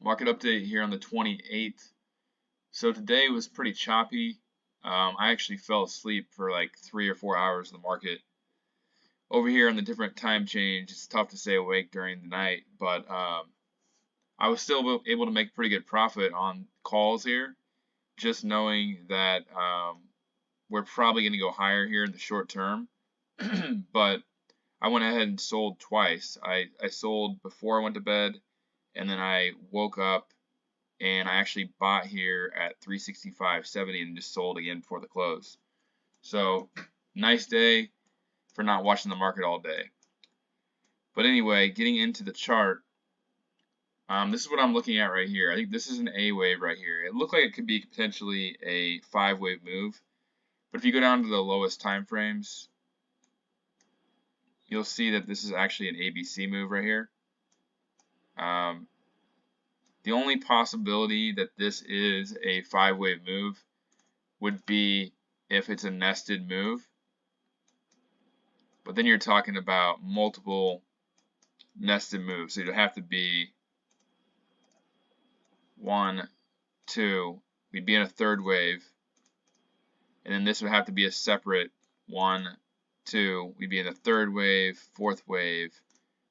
Market update here on the 28th. So today was pretty choppy. I actually fell asleep for like 3 or 4 hours in the market. Over here on the different time change, it's tough to stay awake during the night, but I was still able to make pretty good profit on calls here, just knowing that we're probably going to go higher here in the short term. But I went ahead and sold twice. I sold before I went to bed, and then I woke up and I actually bought here at 365.70 and just sold again before the close. So nice day for not watching the market all day. But anyway, getting into the chart, this is what I'm looking at right here. I think this is an A wave right here. It looked like it could be potentially a 5-wave move, but if you go down to the lowest time frames, you'll see that this is actually an ABC move right here. The only possibility that this is a 5-wave move would be if it's a nested move. But then you're talking about multiple nested moves. So it'd have to be 1, 2. We'd be in a third wave. And then this would have to be a separate 1, 2. We'd be in the third wave, fourth wave,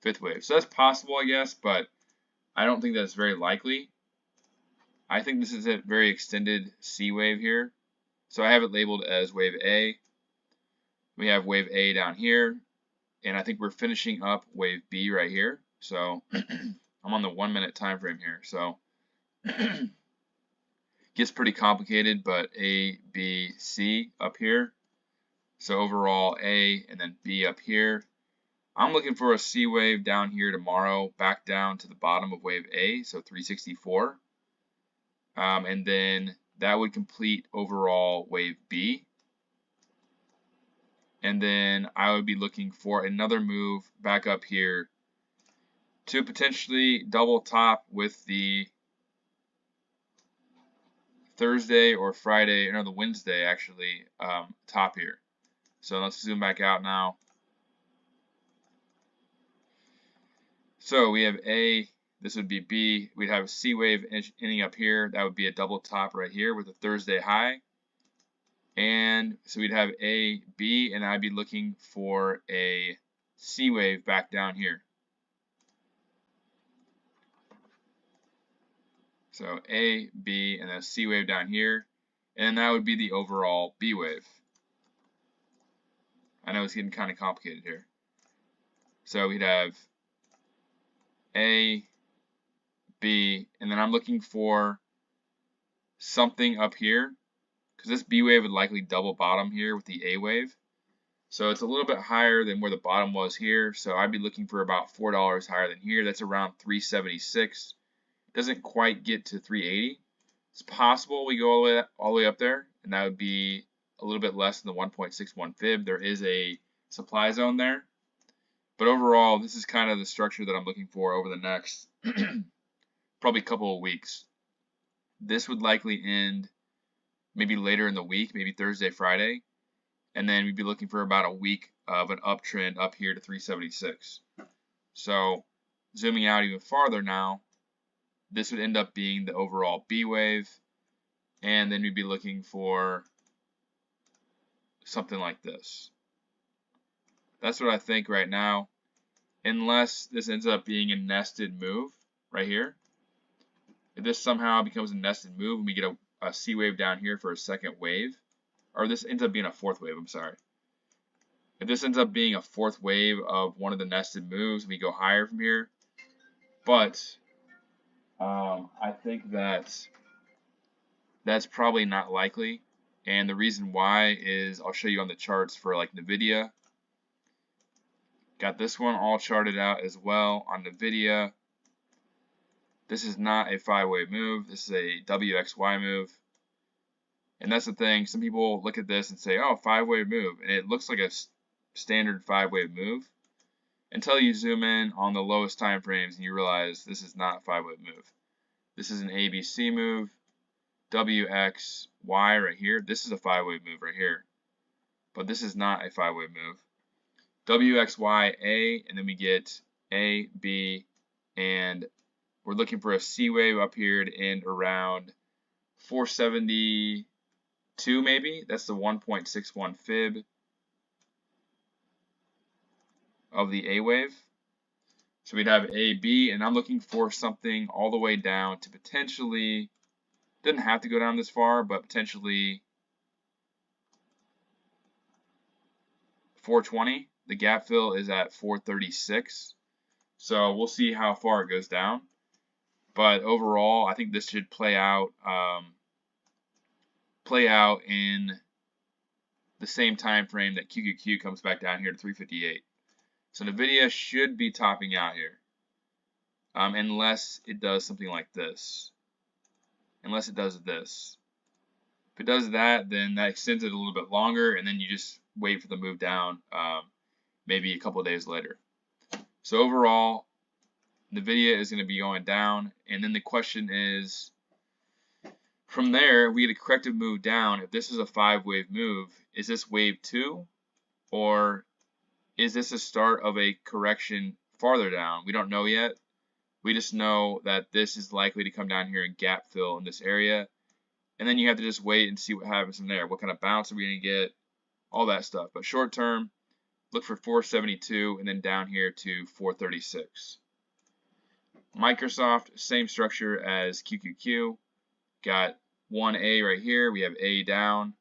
fifth wave. So that's possible, I guess, but I don't think that's very likely. I think this is a very extended C wave here. So I have it labeled as wave A. We have wave A down here, and I think we're finishing up wave B right here. So I'm on the 1-minute time frame here. So gets pretty complicated, but A, B, C up here. So overall A and then B up here. I'm looking for a C wave down here tomorrow, back down to the bottom of wave A, so 364. And then that would complete overall wave B. And then I would be looking for another move back up here to potentially double top with the Thursday or Friday, or no, the Wednesday actually, top here. So let's zoom back out now. So we have A, this would be B, we'd have a C wave ending up here, that would be a double top right here with a Thursday high. And so we'd have A, B, and I'd be looking for a C wave back down here. So A, B, and then a C wave down here, and that would be the overall B wave. I know it's getting kind of complicated here. So we'd have A, B, and then I'm looking for something up here, because this B wave would likely double bottom here with the A wave. So it's a little bit higher than where the bottom was here, so I'd be looking for about $4 higher than here. That's around 376. Doesn't quite get to 380. It's possible we go all the way up there, and that would be a little bit less than the 1.61 fib. There is a supply zone there. But overall, this is kind of the structure that I'm looking for over the next probably couple of weeks. This would likely end maybe later in the week, maybe Thursday, Friday, and then we'd be looking for about a week of an uptrend up here to 376. So zooming out even farther now, this would end up being the overall B wave, and then we'd be looking for something like this. That's what I think right now, unless this ends up being a nested move right here. If this somehow becomes a nested move and we get a C wave down here for a second wave, or this ends up being a fourth wave, I'm sorry. If this ends up being a fourth wave of one of the nested moves, we go higher from here. But I think that's probably not likely. And the reason why is I'll show you on the charts for like NVDA. Got this one all charted out as well on NVDA. This is not a 5-wave move. This is a WXY move. And that's the thing. Some people look at this and say, oh, 5-wave move. And it looks like a standard 5-wave move until you zoom in on the lowest time frames and you realize this is not a 5-wave move. This is an ABC move. WXY right here. This is a 5-wave move right here. But this is not a 5-wave move. WXYA, and then we get A, B, and we're looking for a C wave up here to end around 472 maybe. That's the 1.61 fib of the A wave. So we'd have A, B, and I'm looking for something all the way down to potentially, doesn't have to go down this far, but potentially 420. The gap fill is at 436. So we'll see how far it goes down. But overall, I think this should play out in the same time frame that QQQ comes back down here to 358. So NVIDIA should be topping out here, unless it does something like this. Unless it does this. If it does that, then that extends it a little bit longer, and then you just wait for the move down maybe a couple of days later. So overall, NVIDIA is going to be going down, and then the question is, from there, we get a corrective move down. If this is a 5-wave move, is this wave 2, or is this a start of a correction farther down? We don't know yet. We just know that this is likely to come down here and gap fill in this area. And then you have to just wait and see what happens from there. What kind of bounce are we going to get? All that stuff. But short term, look for 472 and then down here to 436. Microsoft, same structure as QQQ. Got 1A right here. We have A down.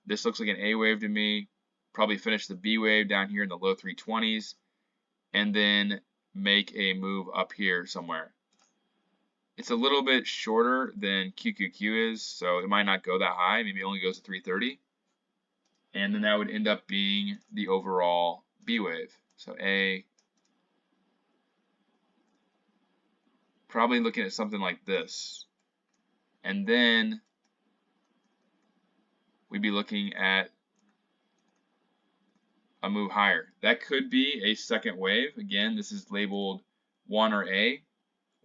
This looks like an A wave to me. Probably finish the B wave down here in the low 320s. And then make a move up here somewhere. It's a little bit shorter than QQQ is, so it might not go that high. Maybe it only goes to 330. And then that would end up being the overall B wave. So A, probably looking at something like this. And then we'd be looking at a move higher. That could be a second wave. Again, this is labeled 1 or A.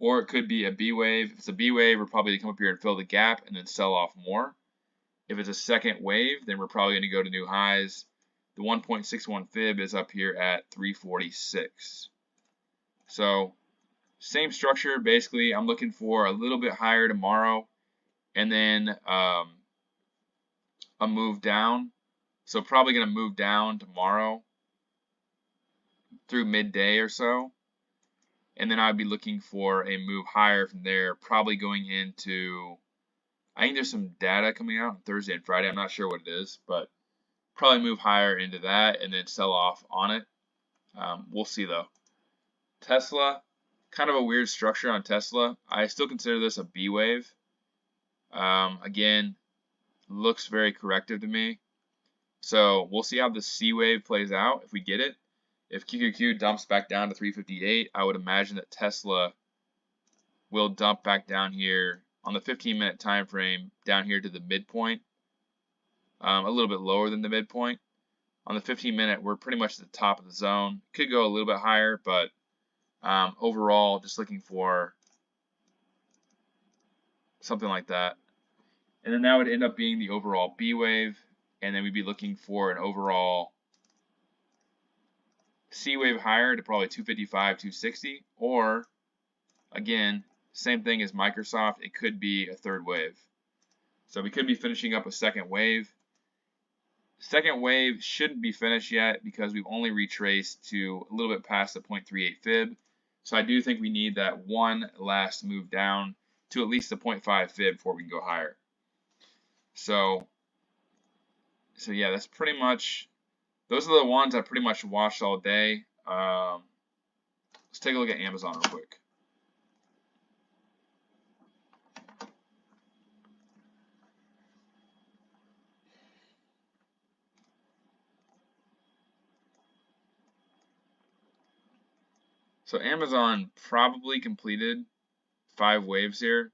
Or it could be a B wave. If it's a B wave, we're probably going to come up here and fill the gap and then sell off more. If it's a second wave, then we're probably going to go to new highs. The 1.61 fib is up here at 346. So same structure. Basically, I'm looking for a little bit higher tomorrow and then a move down. So probably going to move down tomorrow through midday or so. And then I'd be looking for a move higher from there, probably going into, I think there's some data coming out on Thursday and Friday. I'm not sure what it is, but probably move higher into that and then sell off on it. We'll see though. Tesla, kind of a weird structure on Tesla. I still consider this a B wave. Again, looks very corrective to me. So we'll see how the C wave plays out if we get it. If QQQ dumps back down to 358, I would imagine that Tesla will dump back down here on the 15-minute time frame, down here to the midpoint, a little bit lower than the midpoint. On the 15-minute, we're pretty much at the top of the zone. Could go a little bit higher, but overall, just looking for something like that. And then that would end up being the overall B wave, and then we'd be looking for an overall C wave higher to probably 255, 260, or again, same thing as Microsoft, it could be a third wave. So we could be finishing up a second wave. Second wave shouldn't be finished yet because we've only retraced to a little bit past the 0.38 fib. So I do think we need that one last move down to at least the 0.5 fib before we can go higher. So yeah, that's pretty much, those are the ones I pretty much watched all day. Let's take a look at Amazon real quick. So Amazon probably completed 5 waves here,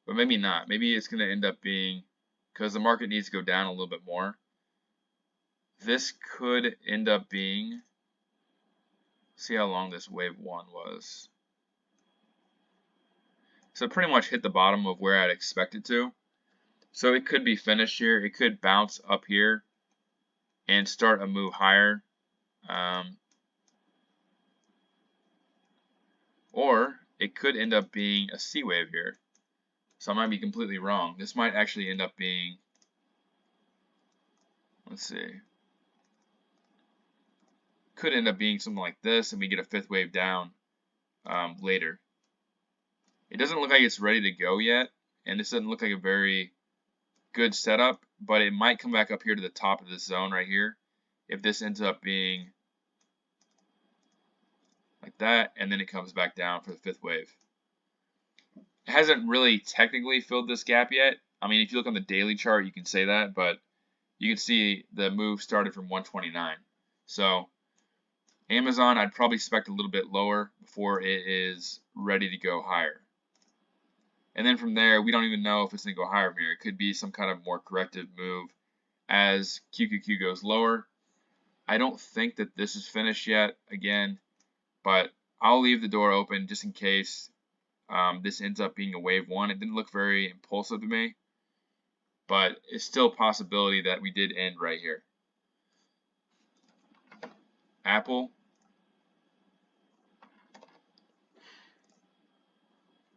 but maybe not. Maybe it's going to end up being, because the market needs to go down a little bit more. This could end up being, see how long this wave 1 was. So it pretty much hit the bottom of where I'd expect it to. So it could be finished here. It could bounce up here and start a move higher. Or it could end up being a C wave here. So I might be completely wrong. This might actually end up being, let's see, could end up being something like this, and we get a fifth wave down later. It doesn't look like it's ready to go yet, and this doesn't look like a very good setup, but it might come back up here to the top of this zone right here if this ends up being like that, and then it comes back down for the fifth wave. It hasn't really technically filled this gap yet. I mean, if you look on the daily chart, you can say that, but you can see the move started from 129. So Amazon, I'd probably expect a little bit lower before it is ready to go higher. And then from there, we don't even know if it's going to go higher from here. It could be some kind of more corrective move as QQQ goes lower. I don't think that this is finished yet, again, but I'll leave the door open just in case this ends up being a wave one. It didn't look very impulsive to me, but it's still a possibility that we did end right here. Apple.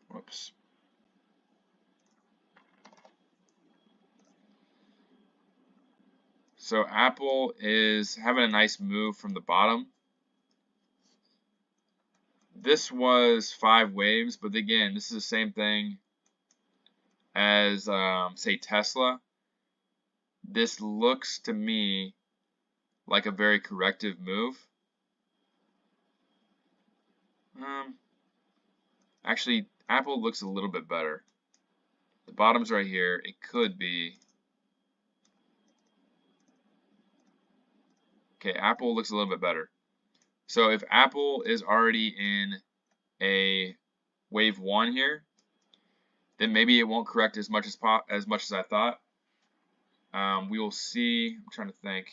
Whoops. So Apple is having a nice move from the bottom. This was 5 waves, but again, this is the same thing as, say, Tesla. This looks to me like a very corrective move. Actually, Apple looks a little bit better. The bottom's right here. It could be. Okay, Apple looks a little bit better. So if Apple is already in a wave one here, then maybe it won't correct as much as I thought. We will see. I'm trying to think,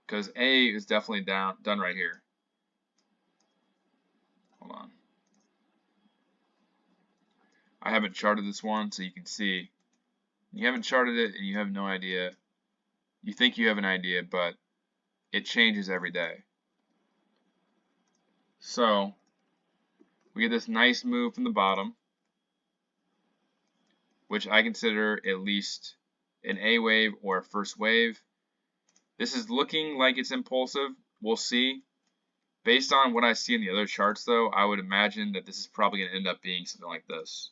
because A is definitely done right here. Hold on. I haven't charted this one, so you can see. You haven't charted it, and you have no idea. You think you have an idea, but it changes every day. So we get this nice move from the bottom, which I consider at least an A wave or a first wave. This is looking like it's impulsive. We'll see. Based on what I see in the other charts, though, I would imagine that this is probably going to end up being something like this.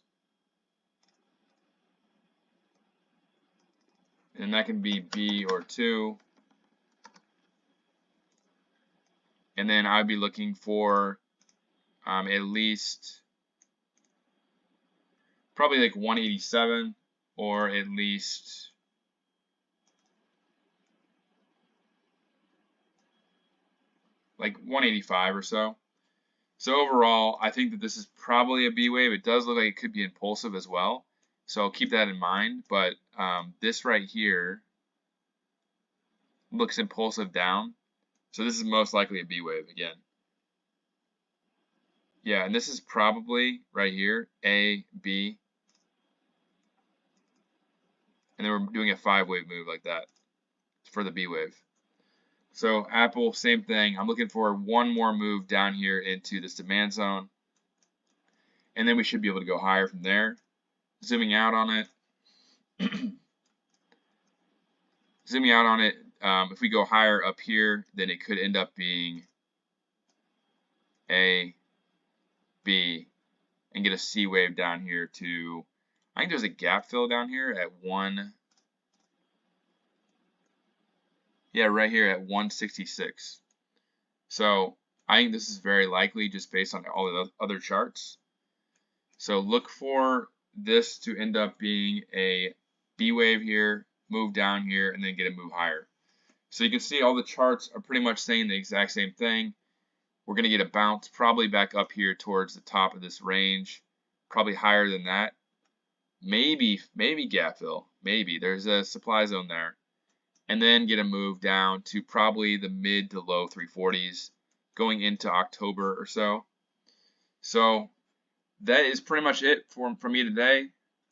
And that can be B or 2. And then I'd be looking for at least probably like 187 or at least like 185 or so. So overall, I think that this is probably a B wave. It does look like it could be impulsive as well. So keep that in mind. But this right here looks impulsive down. So this is most likely a B wave again. Yeah, and this is probably right here, A, B. And then we're doing a 5-wave move like that for the B wave. So Apple, same thing. I'm looking for one more move down here into this demand zone. And then we should be able to go higher from there. Zooming out on it. Zooming out on it, if we go higher up here, then it could end up being A, B, and get a C wave down here to, I think there's a gap fill down here at 1. Yeah, right here at 166. So I think this is very likely just based on all the other charts. So look for this to end up being a B wave here, move down here, and then get a move higher. So you can see all the charts are pretty much saying the exact same thing. We're going to get a bounce probably back up here towards the top of this range, probably higher than that. Maybe gap fill, maybe. There's a supply zone there. And then get a move down to probably the mid to low 340s going into October or so. So that is pretty much it for me today.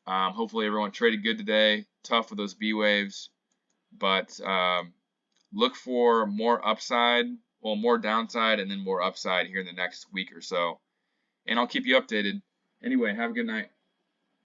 Hopefully everyone traded good today. Tough with those B waves, but look for more upside well, more downside and then more upside here in the next week or so. And I'll keep you updated. Anyway, have a good night.